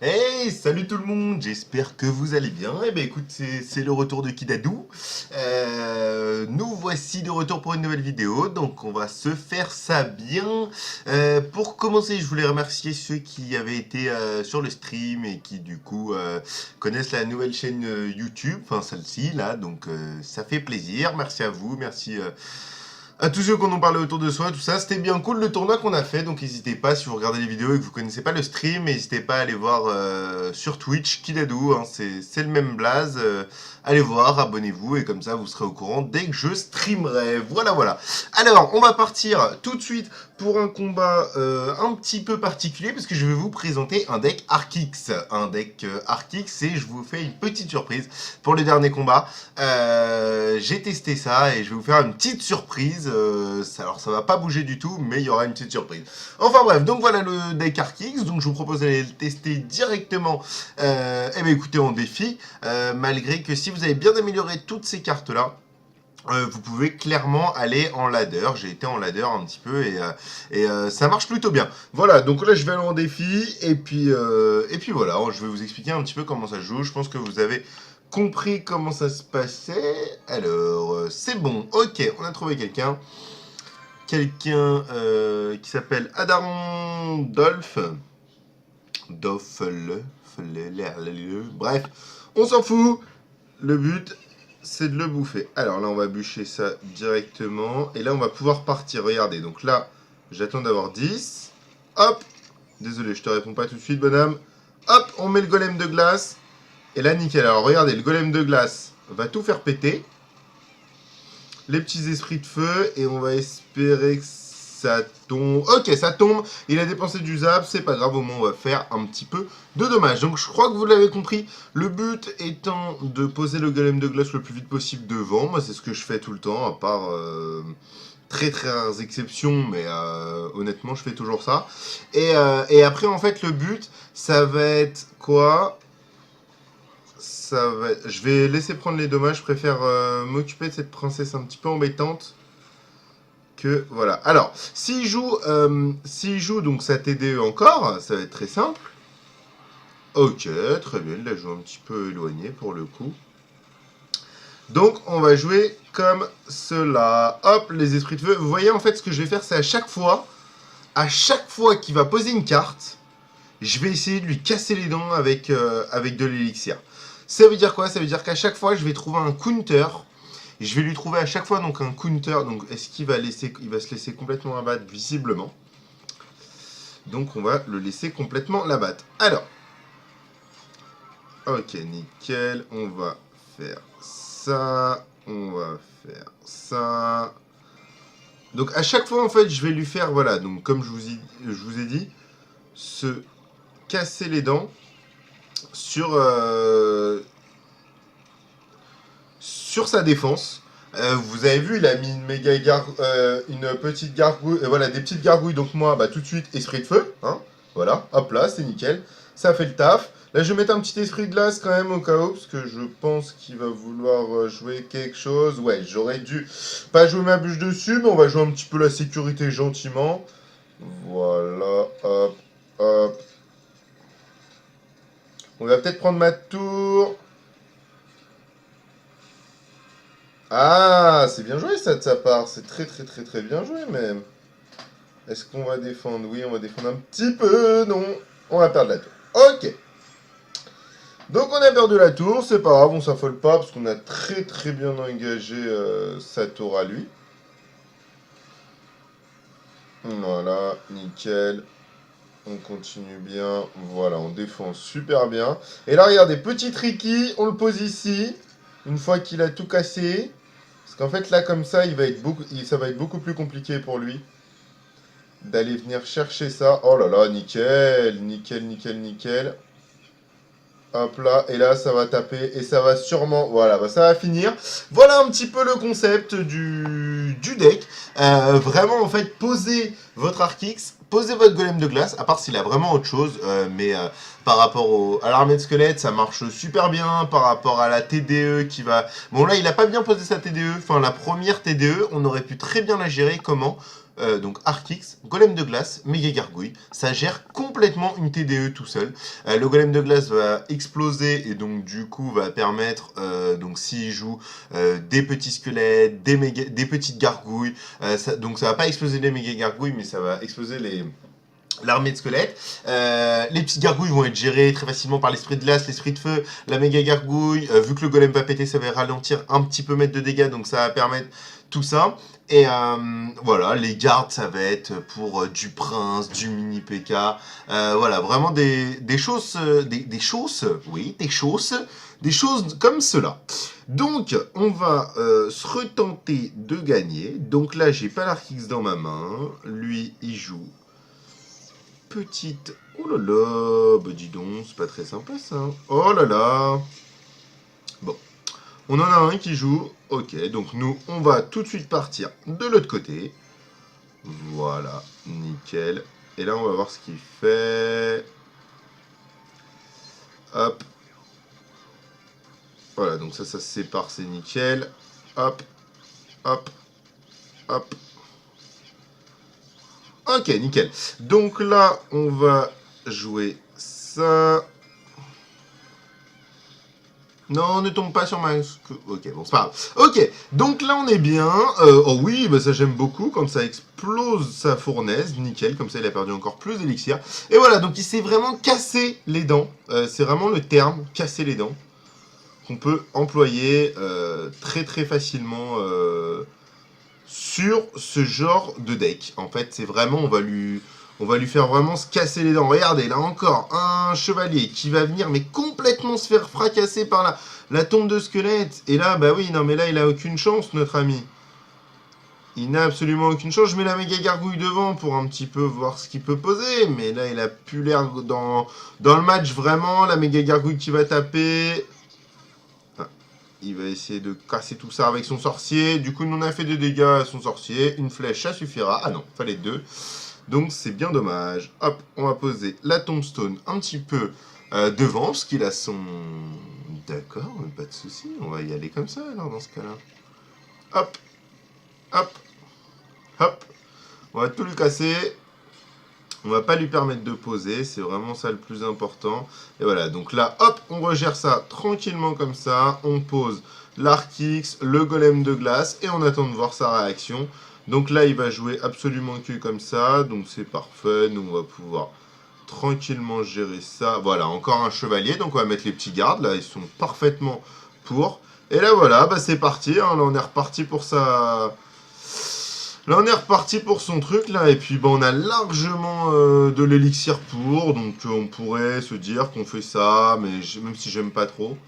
Hey, salut tout le monde, j'espère que vous allez bien. Eh ben écoute, c'est le retour de Kidadou. Nous voici de retour pour une nouvelle vidéo, donc on va se faire ça bien. Pour commencer, je voulais remercier ceux qui avaient été sur le stream et qui du coup connaissent la nouvelle chaîne YouTube, enfin celle-ci là, donc ça fait plaisir. Merci à vous, merci à tous ceux qu'on en parlait autour de soi, tout ça, c'était bien cool le tournoi qu'on a fait, donc n'hésitez pas, si vous regardez les vidéos et que vous connaissez pas le stream, n'hésitez pas à aller voir sur Twitch, Kidadou, hein, c'est le même blaze, allez voir, abonnez-vous, et comme ça vous serez au courant dès que je streamerai, voilà voilà. Alors, on va partir tout de suite pour un combat un petit peu particulier, parce que je vais vous présenter un deck Archix, et je vous fais une petite surprise pour le dernier combat. J'ai testé ça et je vais vous faire une petite surprise. Alors ça va pas bouger du tout, mais il y aura une petite surprise. Enfin bref, donc voilà le deck Archix. Donc je vous propose d'aller le tester directement. Eh bien écoutez, en défi. Malgré que si vous avez bien amélioré toutes ces cartes là. Vous pouvez clairement aller en ladder. J'ai été en ladder un petit peu et ça marche plutôt bien. Voilà, donc là je vais aller en défi et puis voilà, je vais vous expliquer un petit peu comment ça se joue. Je pense que vous avez compris comment ça se passait. Alors, c'est bon, ok, on a trouvé quelqu'un. Quelqu'un qui s'appelle Adaron Dolph. Doffel. Bref, on s'en fout. Le but, c'est de le bouffer. Alors là, on va bûcher ça directement. Et là, on va pouvoir partir. Regardez, donc là, j'attends d'avoir 10. Hop. Désolé, je te réponds pas tout de suite, bonhomme. Hop, on met le golem de glace. Et là, nickel. Alors, regardez, le golem de glace va tout faire péter. Les petits esprits de feu. Et on va espérer que ça tombe. Ok, ça tombe. Il a dépensé du zap. C'est pas grave, au moins, on va faire un petit peu de dommages. Donc, je crois que vous l'avez compris. Le but étant de poser le golem de glace le plus vite possible devant. Moi, c'est ce que je fais tout le temps, à part... très très rares exceptions, mais honnêtement, je fais toujours ça. Et après, en fait, le but, ça va être quoi? Je vais laisser prendre les dommages. Je préfère m'occuper de cette princesse un petit peu embêtante. Que voilà. Alors, s'il joue donc sa TDE encore, ça va être très simple. Ok, très bien. Il la joue un petit peu éloigné pour le coup. Donc, on va jouer comme cela. Hop, les esprits de feu. Vous voyez, en fait, ce que je vais faire, c'est à chaque fois qu'il va poser une carte, je vais essayer de lui casser les dents avec de l'élixir. Ça veut dire quoi? Ça veut dire qu'à chaque fois, je vais trouver un counter. Je vais lui trouver à chaque fois donc un counter. Donc, est-ce qu'il va se laisser complètement abattre? Visiblement. Donc, on va le laisser complètement l'abattre. Alors. Ok, nickel. On va faire ça. On va faire ça. Donc, à chaque fois, en fait, je vais lui faire, voilà. Donc, comme je vous ai dit, se casser les dents sur sa défense. Vous avez vu, il a mis une petite gargouille, voilà, des petites gargouilles. Donc moi, bah, tout de suite, esprit de feu. Hein, voilà, hop là, c'est nickel. Ça fait le taf. Là, je vais mettre un petit esprit de glace quand même au cas où, parce que je pense qu'il va vouloir jouer quelque chose. Ouais, j'aurais dû pas jouer ma bûche dessus, mais on va jouer un petit peu la sécurité gentiment. Voilà, hop, hop. On va peut-être prendre ma tour. Ah, c'est bien joué ça de sa part. C'est très très très très bien joué même. Est-ce qu'on va défendre? Oui, on va défendre un petit peu. Non, on va perdre la tour. Ok. Donc on a perdu la tour. C'est pas grave, on s'affole pas parce qu'on a très très bien engagé sa tour à lui. Voilà, nickel. On continue bien. Voilà, on défend super bien. Et là, regardez, petit tricky. On le pose ici. Une fois qu'il a tout cassé. Parce qu'en fait, là, comme ça, ça va être beaucoup plus compliqué pour lui d'aller venir chercher ça. Oh là là, nickel, nickel, nickel, nickel. Hop là, et là, ça va taper, et ça va sûrement... Voilà, bah, ça va finir. Voilà un petit peu le concept du deck. Vraiment, en fait, posez votre Archix, posez votre golem de glace, à part s'il a vraiment autre chose, mais par rapport à l'armée de squelettes, ça marche super bien, par rapport à la TDE qui va... Bon là, il a pas bien posé sa TDE, enfin la première TDE, on aurait pu très bien la gérer, comment donc Artix, Golem de glace, Méga Gargouille. Ça gère complètement une TDE tout seul. Le Golem de glace va exploser et donc du coup va permettre, donc s'il joue des petits squelettes, des petites gargouilles, donc ça va pas exploser les méga gargouilles, mais ça va exploser l'armée de squelettes. Les petites gargouilles vont être gérées très facilement par l'esprit de glace, l'esprit de feu, la méga gargouille. Vu que le golem va péter, ça va ralentir un petit peu mettre de dégâts, donc ça va permettre tout ça. Et voilà, les gardes, ça va être pour du prince, du mini PK. Voilà, vraiment des choses, des choses, oui, des choses comme cela. Donc, on va se retenter de gagner. Donc là, j'ai pas l'Archix dans ma main. Lui, il joue petite... Oh là là, bah dis donc, c'est pas très sympa ça. Oh là là. Bon, on en a un qui joue. Ok, donc nous, on va tout de suite partir de l'autre côté. Voilà, nickel. Et là, on va voir ce qu'il fait. Hop. Voilà, donc ça se sépare, c'est nickel. Hop, hop, hop. Ok, nickel. Donc là, on va jouer ça. Non, ne tombe pas sur ma... Ok, bon, c'est pas grave. Ok, donc là, on est bien. Oh oui, bah ça, j'aime beaucoup. Quand ça explose sa fournaise, nickel. Comme ça, il a perdu encore plus d'élixir. Et voilà, donc il s'est vraiment cassé les dents. C'est vraiment le terme, casser les dents, qu'on peut employer très très facilement sur ce genre de deck. En fait, c'est vraiment, on va lui faire vraiment se casser les dents. Regardez, là encore, un chevalier qui va venir, mais complètement se faire fracasser par la tombe de squelette. Et là, bah oui, non, mais là, il a aucune chance, notre ami. Il n'a absolument aucune chance. Je mets la méga gargouille devant pour un petit peu voir ce qu'il peut poser. Mais là, il a plus l'air dans le match, vraiment. La méga gargouille qui va taper... Il va essayer de casser tout ça avec son sorcier. Du coup, nous on a fait 2 dégâts à son sorcier. Une flèche, ça suffira. Ah non, fallait 2. Donc c'est bien dommage. Hop, on va poser la tombstone un petit peu devant, parce qu'il a son... D'accord, pas de souci. On va y aller comme ça alors dans ce cas-là. Hop, hop, hop. On va tout lui casser. On va pas lui permettre de poser, c'est vraiment ça le plus important. Et voilà, donc là, hop, on regère ça tranquillement comme ça. On pose l'Artix, le golem de glace, et on attend de voir sa réaction. Donc là, il va jouer absolument que comme ça, donc c'est parfait. Nous, on va pouvoir tranquillement gérer ça. Voilà, encore un chevalier, donc on va mettre les petits gardes, là, ils sont parfaitement pour. Et là, voilà, bah, c'est parti, hein, là, on est reparti pour sa... Là, on est reparti pour son truc, là, et puis, on a largement de l'élixir pour, donc on pourrait se dire qu'on fait ça, mais même si j'aime pas trop.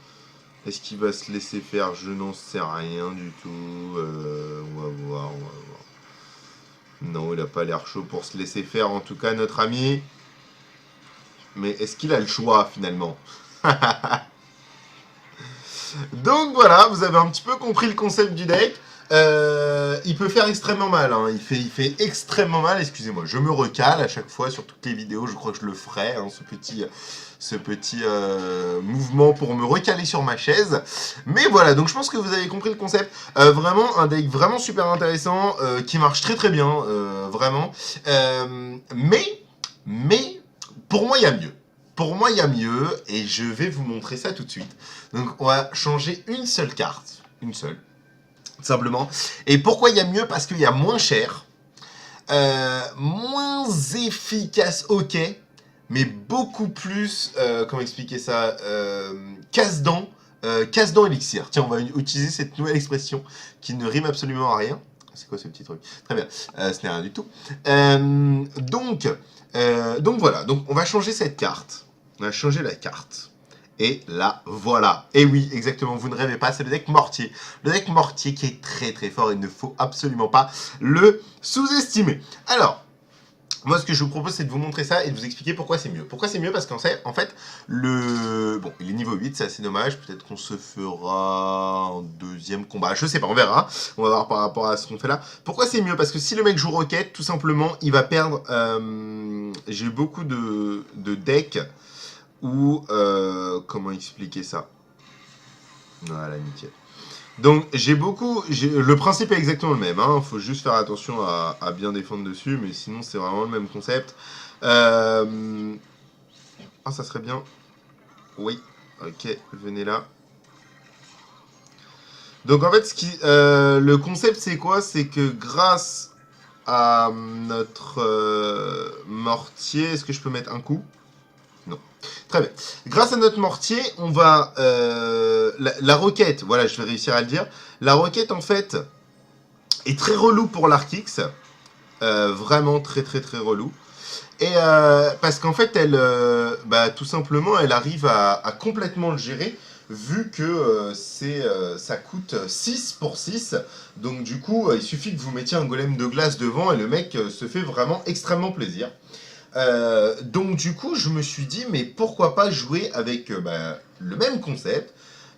Est-ce qu'il va se laisser faire? Je n'en sais rien du tout. On va voir, on va voir. Non, il a pas l'air chaud pour se laisser faire, en tout cas, notre ami. Mais est-ce qu'il a le choix, finalement? Donc, voilà, vous avez un petit peu compris le concept du deck. Il peut faire extrêmement mal, hein. Il fait extrêmement mal, excusez-moi, je me recale à chaque fois sur toutes les vidéos, je crois que je le ferai, hein, ce petit mouvement pour me recaler sur ma chaise. Mais voilà, donc je pense que vous avez compris le concept. Vraiment, un deck vraiment super intéressant, qui marche très très bien, vraiment. Mais, pour moi, il y a mieux. Pour moi, il y a mieux, et je vais vous montrer ça tout de suite. Donc, on va changer une seule carte, une seule. Simplement. Et pourquoi il y a mieux? Parce qu'il y a moins cher, moins efficace, ok, mais beaucoup plus, comment expliquer ça, casse-dents, casse-dents élixir. Tiens, on va utiliser cette nouvelle expression qui ne rime absolument à rien. C'est quoi ce petit truc? Très bien, ce n'est rien du tout. Donc voilà, donc on va changer cette carte. On va changer la carte. Et là, voilà. Et oui, exactement, vous ne rêvez pas, c'est le deck Mortier. Le deck Mortier qui est très très fort, il ne faut absolument pas le sous-estimer. Alors, moi ce que je vous propose, c'est de vous montrer ça et de vous expliquer pourquoi c'est mieux. Pourquoi c'est mieux? Parce qu'en fait, bon, il est niveau 8, c'est assez dommage. Peut-être qu'on se fera en deuxième combat. Je sais pas, on verra. On va voir par rapport à ce qu'on fait là. Pourquoi c'est mieux? Parce que si le mec joue Rocket, tout simplement, il va perdre... J'ai beaucoup de decks ou comment expliquer ça? Voilà, nickel. Donc le principe est exactement le même, hein. Faut juste faire attention à bien défendre dessus, mais sinon c'est vraiment le même concept. Ah, ça serait bien. Oui, ok, venez là. Donc en fait, le concept c'est quoi? C'est que grâce à notre mortier, est-ce que je peux mettre un coup? Non. Très bien. Grâce à notre mortier, on va... la roquette, voilà, je vais réussir à le dire. La roquette, en fait, est très relou pour l'Arkix. Vraiment très très très relou. Et parce qu'en fait, elle, tout simplement, elle arrive à complètement le gérer, vu que ça coûte 6 pour 6. Donc du coup, il suffit que vous mettiez un golem de glace devant et le mec se fait vraiment extrêmement plaisir. Donc du coup, je me suis dit, mais pourquoi pas jouer avec le même concept,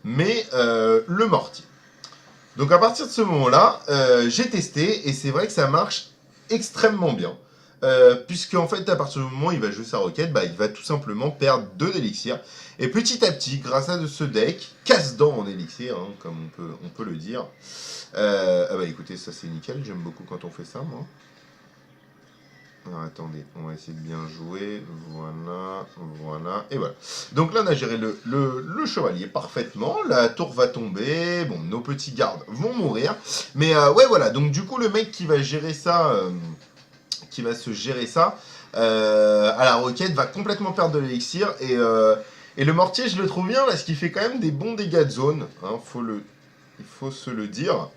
mais le mortier. Donc à partir de ce moment-là, j'ai testé et c'est vrai que ça marche extrêmement bien. Puisque en fait, à partir du moment où il va jouer sa roquette, il va tout simplement perdre 2 d'élixir. Et petit à petit, grâce à ce deck, casse-dents en élixir, hein, comme on peut le dire. Écoutez, ça c'est nickel, j'aime beaucoup quand on fait ça, moi. Alors attendez, on va essayer de bien jouer. Voilà, voilà, et voilà. Donc là, on a géré le chevalier parfaitement. La tour va tomber. Bon, nos petits gardes vont mourir. Mais ouais, voilà. Donc du coup, le mec qui va gérer ça, qui va se gérer ça, à la roquette, va complètement perdre de l'élixir. Et le mortier, je le trouve bien parce qu'il fait quand même des bons dégâts de zone. Hein, il faut se le dire.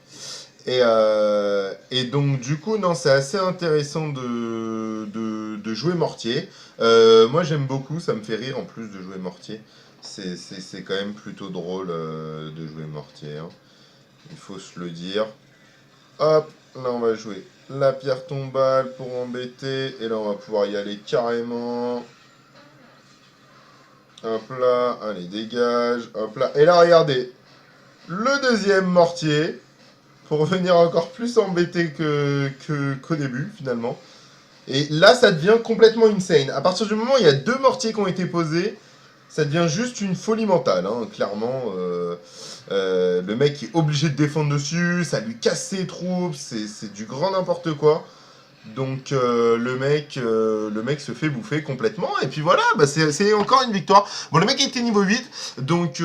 Et donc, du coup, non, c'est assez intéressant de jouer mortier. Moi, j'aime beaucoup, ça me fait rire en plus de jouer mortier. C'est quand même plutôt drôle de jouer mortier, hein. Il faut se le dire. Hop, là, on va jouer la pierre tombale pour embêter. Et là, on va pouvoir y aller carrément. Hop là, allez, dégage. Hop là. Et là, regardez, le deuxième mortier. Pour venir encore plus embêter qu'au début, finalement. Et là, ça devient complètement insane. À partir du moment où il y a 2 mortiers qui ont été posés, ça devient juste une folie mentale, hein, clairement. Le mec est obligé de défendre dessus, ça lui casse ses troupes, c'est du grand n'importe quoi. Donc le mec se fait bouffer complètement et puis voilà, c'est encore une victoire. Bon, le mec était niveau 8, donc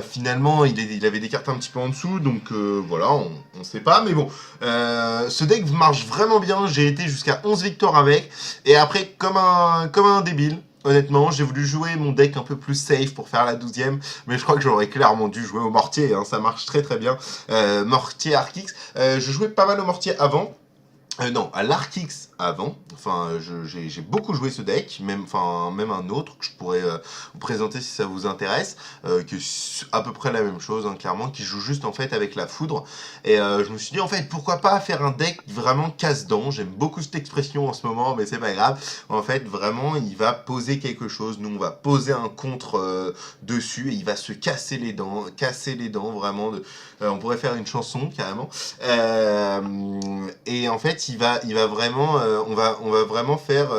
finalement il avait des cartes un petit peu en dessous, donc voilà, on sait pas, mais bon, ce deck marche vraiment bien, j'ai été jusqu'à 11 victoires avec, et après comme un débile. Honnêtement, j'ai voulu jouer mon deck un peu plus safe pour faire la 12e, mais je crois que j'aurais clairement dû jouer au mortier, hein, ça marche très très bien. Mortier Arkix, je jouais pas mal au mortier avant. Non, à l'Arkix avant. Enfin, j'ai beaucoup joué ce deck, même un autre que je pourrais vous présenter si ça vous intéresse, qui est à peu près la même chose, hein, clairement, qui joue juste en fait avec la foudre. Et je me suis dit en fait, pourquoi pas faire un deck vraiment casse-dents. J'aime beaucoup cette expression en ce moment, mais c'est pas grave. En fait, vraiment, il va poser quelque chose. Nous, on va poser un contre dessus et il va se casser les dents, vraiment. On pourrait faire une chanson carrément. Et en fait, il va vraiment, on va vraiment faire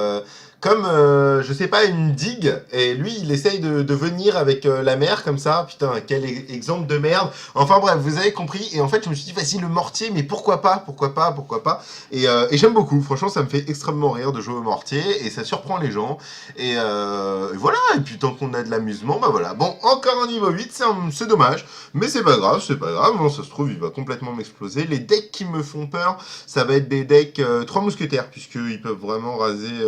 comme, je sais pas, une digue. Et lui, il essaye de venir avec la mer comme ça. Putain, quel exemple de merde. Enfin bref, vous avez compris. Et en fait, je me suis dit, vas-y, le mortier, mais pourquoi pas, pourquoi pas, pourquoi pas. Et j'aime beaucoup. Franchement, ça me fait extrêmement rire de jouer au mortier et ça surprend les gens. Et voilà. Et puis tant qu'on a de l'amusement, bah voilà. Bon, encore un niveau 8, c'est dommage. Mais c'est pas grave, c'est pas grave. Bon, ça se trouve, il va complètement m'exploser. Les decks qui me font peur, ça va être des decks 3 mousquetaires, puisqu'ils peuvent vraiment raser...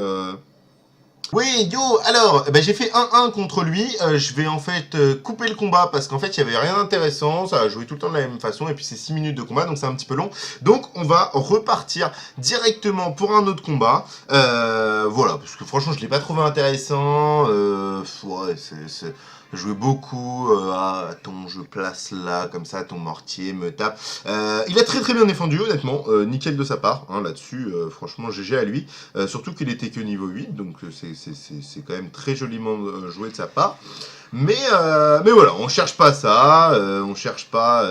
Oui, yo, alors, j'ai fait 1-1 contre lui. Je vais en fait couper le combat parce qu'en fait, il n'y avait rien d'intéressant. Ça a joué tout le temps de la même façon. Et puis, c'est 6 minutes de combat, donc c'est un petit peu long. Donc, on va repartir directement pour un autre combat. Voilà, parce que franchement, je ne l'ai pas trouvé intéressant. Ouais, c'est jouer beaucoup attends, je place là, comme ça, ton mortier me tape. Il a très très bien défendu, honnêtement, nickel de sa part, hein, là-dessus, franchement GG à lui, surtout qu'il était que niveau 8, donc c'est quand même très joliment joué de sa part. Mais voilà, on cherche pas ça, on cherche pas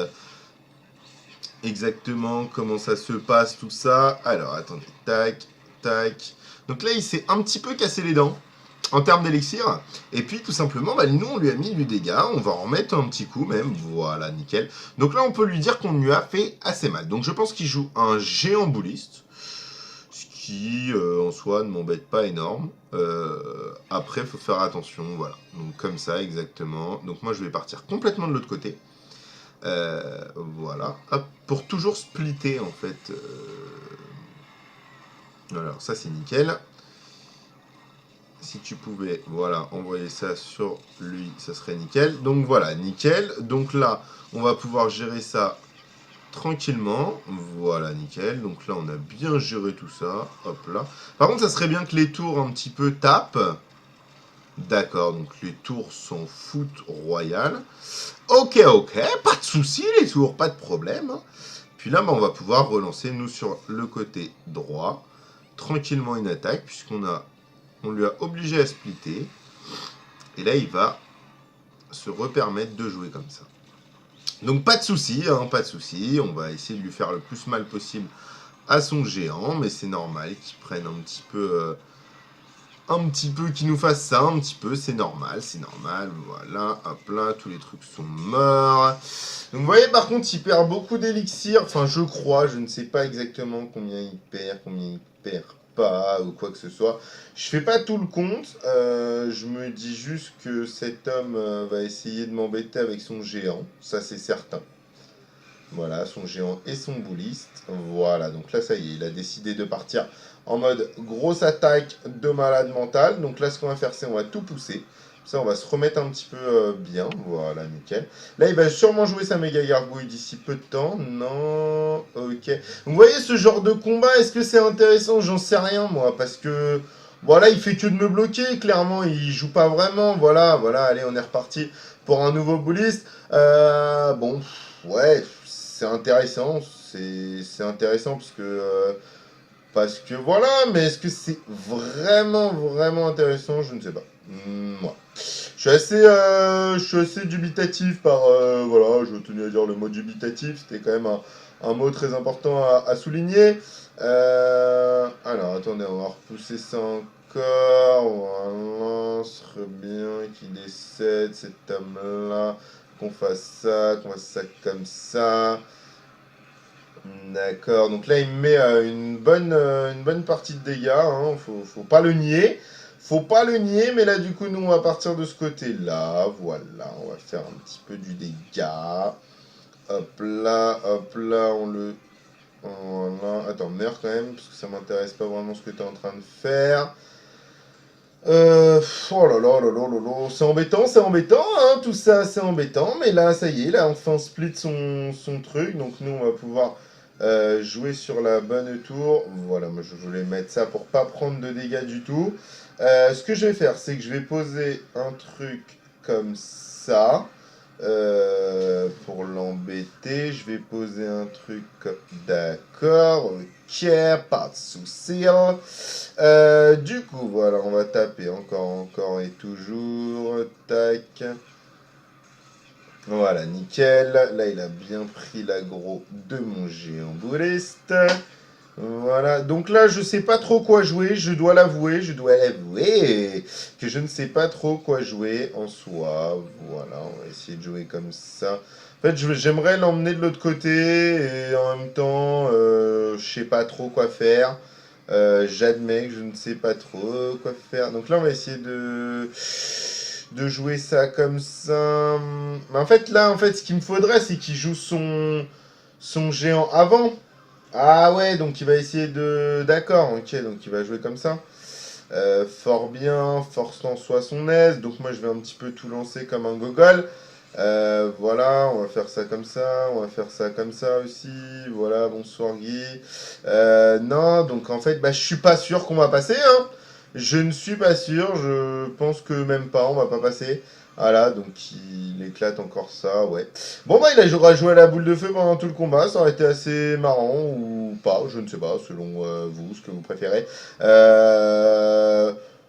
exactement comment ça se passe, tout ça. Alors, attendez, tac, tac. Donc là, il s'est un petit peu cassé les dents. en termes d'élixir. Et puis tout simplement, bah, nous on lui a mis du dégât, on va en remettre un petit coup même, voilà, nickel. Donc là on peut lui dire qu'on lui a fait assez mal. Donc je pense qu'il joue un géant bouliste, ce qui en soi ne m'embête pas énorme. Après il faut faire attention, voilà. Donc comme ça exactement. Donc moi je vais partir complètement de l'autre côté. Voilà, hop, pour toujours splitter en fait. Alors ça c'est nickel. Si tu pouvais, voilà, envoyer ça sur lui, ça serait nickel. Donc voilà, nickel. Donc là, on va pouvoir gérer ça tranquillement. Voilà, nickel. Donc là, on a bien géré tout ça. Hop là. Par contre, ça serait bien que les tours un petit peu tapent. D'accord, donc les tours s'en foutent royal. Ok, ok, pas de souci les tours, pas de problème. Puis là, bah, on va pouvoir relancer, nous, sur le côté droit, tranquillement une attaque, on lui a obligé à splitter. Et là, il va se repermettre de jouer comme ça. Donc, pas de souci, hein, pas de souci. On va essayer de lui faire le plus mal possible à son géant. Mais c'est normal qu'il prenne un petit peu... qu'il nous fasse ça, un petit peu. C'est normal, Voilà, hop là, tous les trucs sont morts. Donc, vous voyez, par contre, il perd beaucoup d'élixir. Enfin, je crois, je ne sais pas exactement combien il perd pas ou quoi que ce soit. Je fais pas tout le compte, je me dis juste que cet homme va essayer de m'embêter avec son géant, ça c'est certain. Voilà, son géant et son bouliste. Voilà, donc là ça y est, il a décidé de partir en mode grosse attaque de malade mental. Donc là ce qu'on va faire c'est on va tout pousser. Ça, on va se remettre un petit peu bien. Voilà, nickel. Là, il va sûrement jouer sa méga gargouille d'ici peu de temps. Non, ok. Vous voyez ce genre de combat, est-ce que c'est intéressant? J'en sais rien, moi, parce que... Voilà, il fait que de me bloquer, clairement, il joue pas vraiment. Voilà, allez, on est reparti pour un nouveau bouliste. Bon, ouais, c'est intéressant. C'est intéressant parce que voilà, mais est-ce que c'est vraiment intéressant? Je ne sais pas. Moi. Je suis assez dubitatif par... voilà, je tenais à dire le mot dubitatif, c'était quand même un mot très important à souligner. Alors, attendez, on va repousser ça encore. Voilà, ce serait bien qu'il décède, cet homme-là. Qu'on fasse ça comme ça. D'accord, donc là il me met une bonne partie de dégâts, hein. Faut pas le nier. Faut pas le nier, mais là du coup nous on va partir de ce côté-là. Voilà, on va faire un petit peu du dégât. Hop là, on le... Voilà. Attends, meurs quand même, parce que ça m'intéresse pas vraiment ce que tu es en train de faire. Oh là là là là là là, c'est embêtant, hein, tout ça, c'est embêtant, mais là, ça y est, là, enfin, split son truc, donc nous, on va pouvoir jouer sur la bonne tour. Voilà, moi, je voulais mettre ça pour pas prendre de dégâts du tout. Ce que je vais faire, c'est que je vais poser un truc comme ça, pour l'embêter. Je vais poser un truc comme... D'accord, ok, pas de souci. Du coup, voilà, on va taper encore et toujours. Tac. Voilà, nickel. Là, il a bien pris l'aggro de mon géant bouliste. Voilà, donc là, je sais pas trop quoi jouer. Je dois l'avouer, que je ne sais pas trop quoi jouer en soi. Voilà, on va essayer de jouer comme ça. En fait, j'aimerais l'emmener de l'autre côté et en même temps, je sais pas trop quoi faire. J'admets que je ne sais pas trop quoi faire. Donc là, on va essayer de jouer ça comme ça. Mais en fait, là, ce qu'il me faudrait, c'est qu'il joue son géant avant. Ah ouais, donc il va essayer de... D'accord, ok, donc il va jouer comme ça. Fort bien, force en soi son aise. Donc moi, je vais un petit peu tout lancer comme un gogol. Voilà, on va faire ça comme ça, on va faire ça comme ça aussi. Voilà, bonsoir Guy. Non, donc en fait, bah, je suis pas sûr qu'on va passer, hein. Je ne suis pas sûr, je pense que même pas, on va pas passer. Voilà, donc il éclate encore ça, ouais. Bon bah il aura joué à la boule de feu pendant tout le combat, ça aurait été assez marrant ou pas, je ne sais pas, selon vous, ce que vous préférez.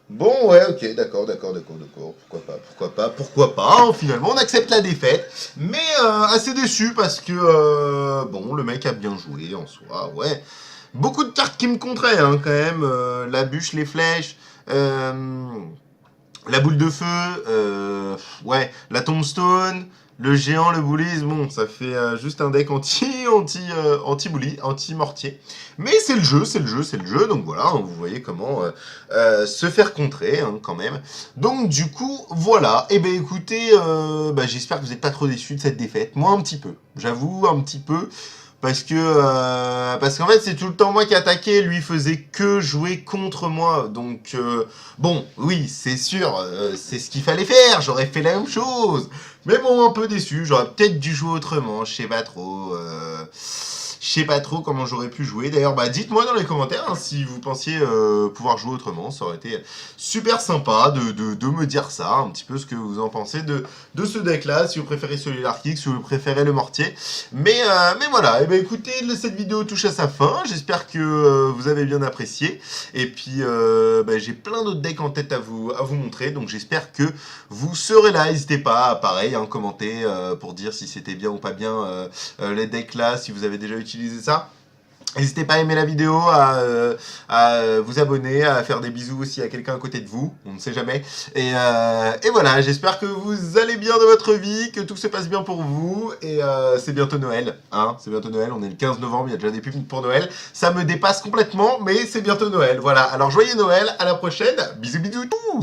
Bon, ouais, ok, d'accord, pourquoi pas, hein, finalement, on accepte la défaite, mais assez déçu parce que, bon, le mec a bien joué en soi, ouais. Beaucoup de cartes qui me contraient, hein, quand même, la bûche, les flèches, La boule de feu, ouais, la tombstone, le géant, le bullies, bon, ça fait juste un deck anti-bully, anti-mortier. Mais c'est le jeu, c'est le jeu, c'est le jeu, donc voilà, vous voyez comment se faire contrer, hein, quand même. Donc du coup, voilà, et ben écoutez, j'espère que vous n'êtes pas trop déçus de cette défaite. Moi, un petit peu, j'avoue, un petit peu. Parce qu'en fait c'est tout le temps moi qui attaquais, lui faisait que jouer contre moi, donc bon, oui, c'est sûr, c'est ce qu'il fallait faire, j'aurais fait la même chose, mais bon, un peu déçu, j'aurais peut-être dû jouer autrement, je sais pas trop, comment j'aurais pu jouer. D'ailleurs, dites-moi dans les commentaires, hein, si vous pensiez pouvoir jouer autrement. Ça aurait été super sympa de me dire ça, un petit peu ce que vous en pensez de ce deck-là, si vous préférez Solar Kick, si vous préférez le mortier. Mais voilà, et ben écoutez, cette vidéo touche à sa fin. J'espère que vous avez bien apprécié. Et puis, j'ai plein d'autres decks en tête à vous montrer. Donc j'espère que vous serez là. N'hésitez pas, pareil, hein, commenter pour dire si c'était bien ou pas bien les decks là, si vous avez déjà utilisé ça. N'hésitez pas à aimer la vidéo, à vous abonner, à faire des bisous aussi à quelqu'un à côté de vous, on ne sait jamais. Et voilà, j'espère que vous allez bien dans votre vie, que tout se passe bien pour vous. Et c'est bientôt Noël, hein, c'est bientôt Noël, on est le 15 novembre, il y a déjà des pubs pour Noël. Ça me dépasse complètement, mais c'est bientôt Noël, voilà. Alors joyeux Noël, à la prochaine, bisous bisous tous.